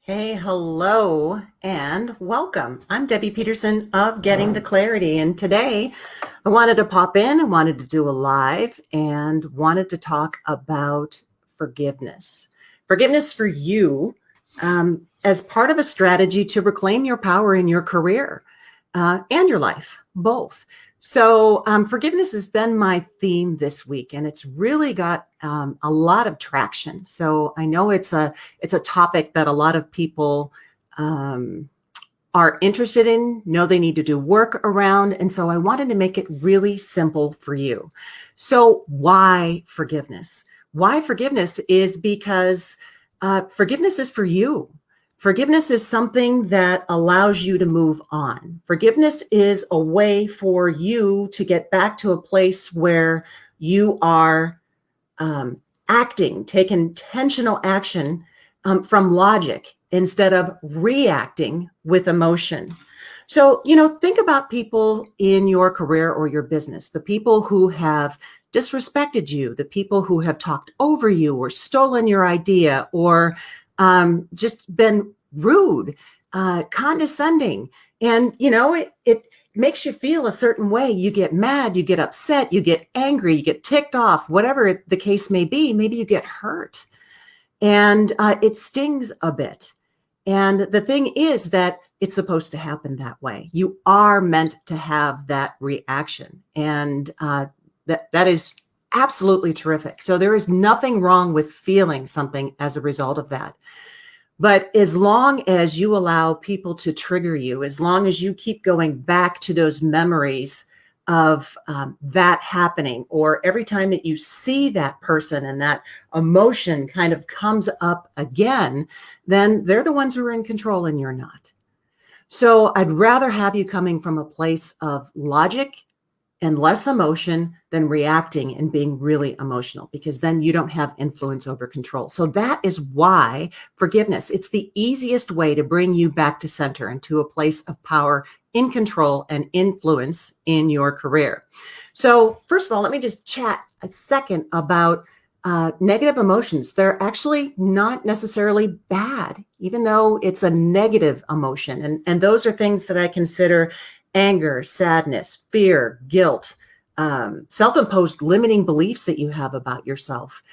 Hey, hello, and welcome. I'm Debbie Peterson of Getting to Clarity, and today I wanted to pop in and wanted to do a live and wanted to talk about forgiveness. Forgiveness for you as part of a strategy to reclaim your power in your career and your life, both. So forgiveness has been my theme this week, and it's really got a lot of traction. So I know it's a topic that a lot of people are interested in, know they need to do work around, and so I wanted to make it really simple for you. So why forgiveness? Why forgiveness is because forgiveness is for you. Forgiveness is something that allows you to move on. Forgiveness is a way for you to get back to a place where you are take intentional action from logic instead of reacting with emotion. So, think about people in your career or your business, the people who have disrespected you, the people who have talked over you or stolen your idea or just been rude, condescending. And, it makes you feel a certain way. You get mad, you get upset, you get angry, you get ticked off, whatever the case may be. Maybe you get hurt and it stings a bit. And the thing is that it's supposed to happen that way. You are meant to have that reaction. And that is absolutely terrific. So there is nothing wrong with feeling something as a result of that. But as long as you allow people to trigger you, as long as you keep going back to those memories of that happening, or every time that you see that person and that emotion kind of comes up again, then they're the ones who are in control and you're not. So I'd rather have you coming from a place of logic and less emotion than reacting and being really emotional, because then you don't have influence over control. So that is why forgiveness, it's the easiest way to bring you back to center and to a place of power, in control, and influence in your career. So first of all, let me just chat a second about negative emotions. They're actually not necessarily bad, even though it's a negative emotion. And those are things that I consider anger, sadness, fear, guilt, self-imposed limiting beliefs that you have about yourself,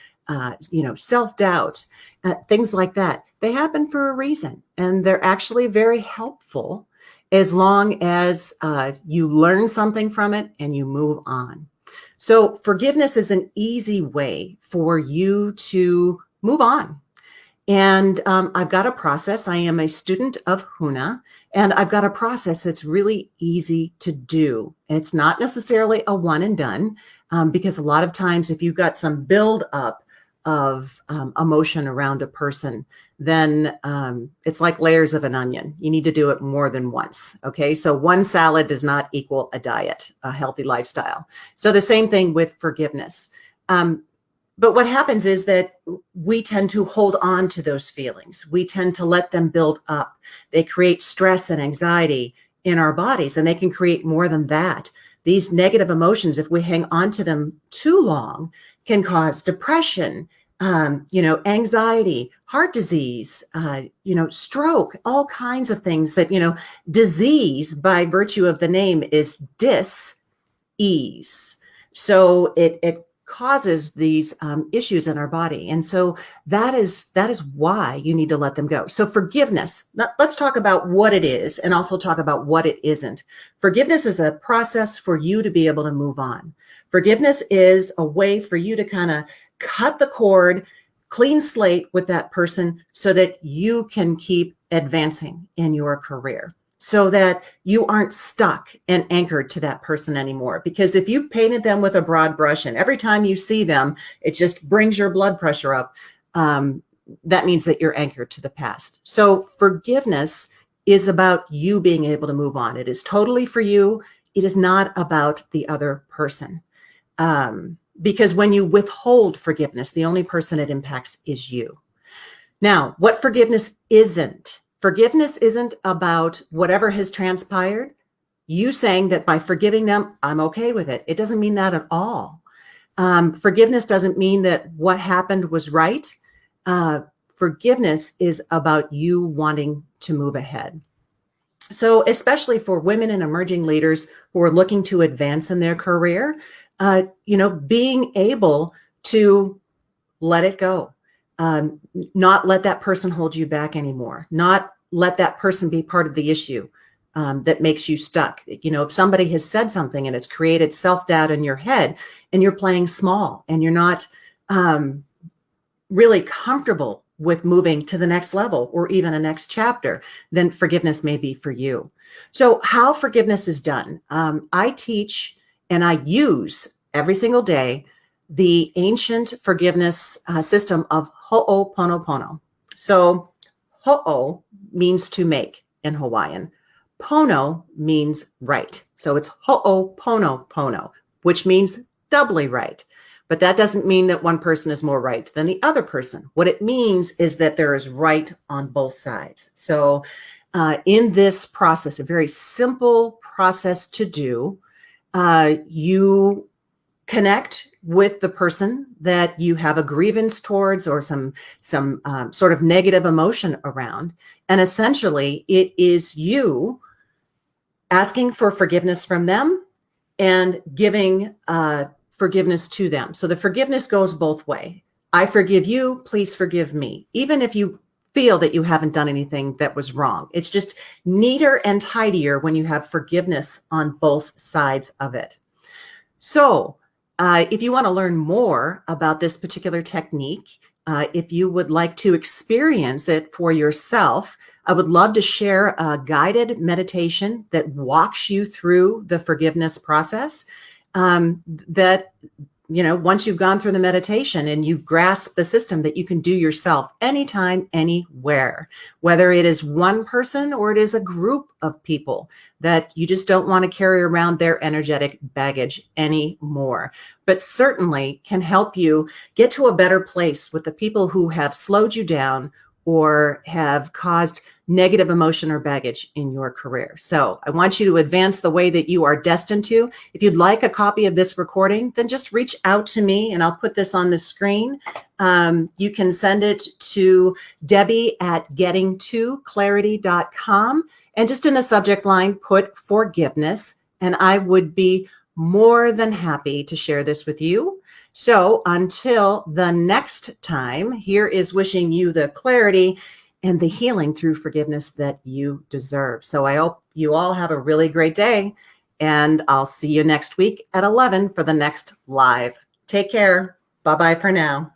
self-doubt, things like that. They happen for a reason, and they're actually very helpful as long as you learn something from it and you move on. So forgiveness is an easy way for you to move on. And I've got a process. I am a student of HUNA, and I've got a process that's really easy to do. It's not necessarily a one and done, because a lot of times if you've got some build up of emotion around a person, then it's like layers of an onion. You need to do it more than once. Okay. So one salad does not equal a diet, a healthy lifestyle. So the same thing with forgiveness. But what happens is that we tend to hold on to those feelings. We tend to let them build up. They create stress and anxiety in our bodies, and they can create more than that. These negative emotions, if we hang on to them too long, can cause depression, anxiety, heart disease, stroke, all kinds of things that, disease by virtue of the name is dis-ease. So it causes these issues in our body. And so that is why you need to let them go. So forgiveness, let's talk about what it is and also talk about what it isn't. Forgiveness is a process for you to be able to move on. Forgiveness is a way for you to kind of cut the cord, clean slate with that person so that you can keep advancing in your career, so that you aren't stuck and anchored to that person anymore. Because if you've painted them with a broad brush and every time you see them, it just brings your blood pressure up, that means that you're anchored to the past. So forgiveness is about you being able to move on. It is totally for you. It is not about the other person. Because when you withhold forgiveness, the only person it impacts is you. Now, what forgiveness isn't. Forgiveness isn't about whatever has transpired. You saying that by forgiving them, I'm okay with it. It doesn't mean that at all. Forgiveness doesn't mean that what happened was right. Forgiveness is about you wanting to move ahead. So, especially for women and emerging leaders who are looking to advance in their career, being able to let it go, not let that person hold you back anymore, not let that person be part of the issue that makes you stuck. If somebody has said something and it's created self-doubt in your head and you're playing small and you're not really comfortable with moving to the next level or even a next chapter, then forgiveness may be for you. So how forgiveness is done. I teach and I use every single day the ancient forgiveness system of ho'oponopono. So ho'o means to make in Hawaiian. Pono means right. So it's ho'oponopono, which means doubly right. But that doesn't mean that one person is more right than the other person. What it means is that there is right on both sides. So in this process, a very simple process to do, you connect with the person that you have a grievance towards or some sort of negative emotion around. And essentially, it is you asking for forgiveness from them and giving forgiveness to them. So the forgiveness goes both ways. I forgive you, please forgive me. Even if you feel that you haven't done anything that was wrong. It's just neater and tidier when you have forgiveness on both sides of it. So if you want to learn more about this particular technique, if you would like to experience it for yourself, I would love to share a guided meditation that walks you through the forgiveness process. That, once you've gone through the meditation and you've grasped the system that you can do yourself anytime, anywhere, whether it is one person or it is a group of people that you just don't want to carry around their energetic baggage anymore, but certainly can help you get to a better place with the people who have slowed you down or have caused negative emotion or baggage in your career. So I want you to advance the way that you are destined to. If you'd like a copy of this recording, then just reach out to me and I'll put this on the screen. You can send it to Debbie@gettingtoclarity.com and just in a subject line, put forgiveness. And I would be more than happy to share this with you. So until the next time, here is wishing you the clarity and the healing through forgiveness that you deserve. So I hope you all have a really great day, and I'll see you next week at 11 for the next live. Take care. Bye-bye for now.